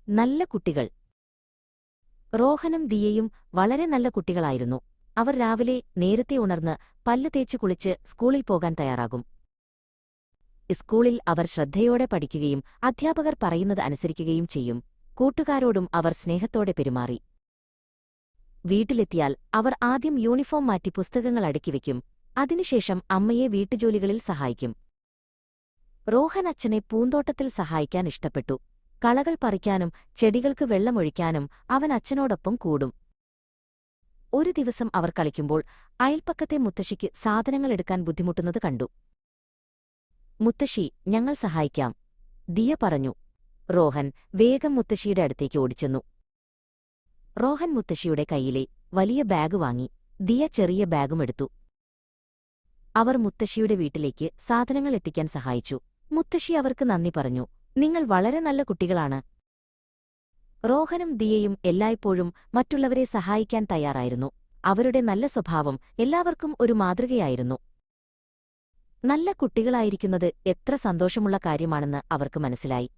നല്ല കുട്ടികൾ. റോഹനും ദിയയും വളരെ നല്ല കുട്ടികളായിരുന്നു. അവർ രാവിലെ നേരത്തെ ഉണർന്ന് പല്ല് തേച്ച് കുളിച്ച് സ്കൂളിൽ പോകാൻ തയ്യാറാകും. സ്കൂളിൽ അവർ ശ്രദ്ധയോടെ പഠിക്കുകയും അധ്യാപകർ പറയുന്നത് അനുസരിക്കുകയും ചെയ്യും. കൂട്ടുകാരോടും അവർ സ്നേഹത്തോടെ പെരുമാറി. വീട്ടിലെത്തിയാൽ അവർ ആദ്യം യൂണിഫോം മാറ്റി പുസ്തകങ്ങൾ അടുക്കിവെക്കും. അതിനുശേഷം അമ്മയെ വീട്ടുജോലികളിൽ സഹായിക്കും. റോഹൻ അച്ഛനെ പൂന്തോട്ടത്തിൽ സഹായിക്കാൻ ഇഷ്ടപ്പെട്ടു. കളകൾ പറിക്കാനും ചെടികൾക്ക് വെള്ളമൊഴിക്കാനും അവൻ അച്ഛനോടൊപ്പം കൂടും. ഒരു ദിവസം അവർ കളിക്കുമ്പോൾ അയൽപ്പക്കത്തെ മുത്തശ്ശിക്ക് സാധനങ്ങളെടുക്കാൻ ബുദ്ധിമുട്ടുന്നത് കണ്ടു. മുത്തശ്ശി, ഞങ്ങൾ സഹായിക്കാം, ദിയ പറഞ്ഞു. റോഹൻ വേഗം മുത്തശ്ശിയുടെ അടുത്തേക്ക് ഓടിച്ചെന്നു. റോഹൻ മുത്തശ്ശിയുടെ കൈയിലെ വലിയ ബാഗ് വാങ്ങി. ദിയ ചെറിയ ബാഗുമെടുത്തു. അവർ മുത്തശ്ശിയുടെ വീട്ടിലേക്ക് സാധനങ്ങൾ എത്തിക്കാൻ സഹായിച്ചു. മുത്തശ്ശി അവർക്ക് നന്ദി പറഞ്ഞു. നിങ്ങൾ വളരെ നല്ല കുട്ടികളാണ്. റോഹനും ദിയയും എല്ലായ്പ്പോഴും മറ്റുള്ളവരെ സഹായിക്കാൻ തയ്യാറായിരുന്നു. അവരുടെ നല്ല സ്വഭാവം എല്ലാവർക്കും ഒരു മാതൃകയായിരുന്നു. നല്ല കുട്ടികളായിരിക്കുന്നത് എത്ര സന്തോഷമുള്ള കാര്യമാണെന്ന് അവർക്ക് മനസ്സിലായി.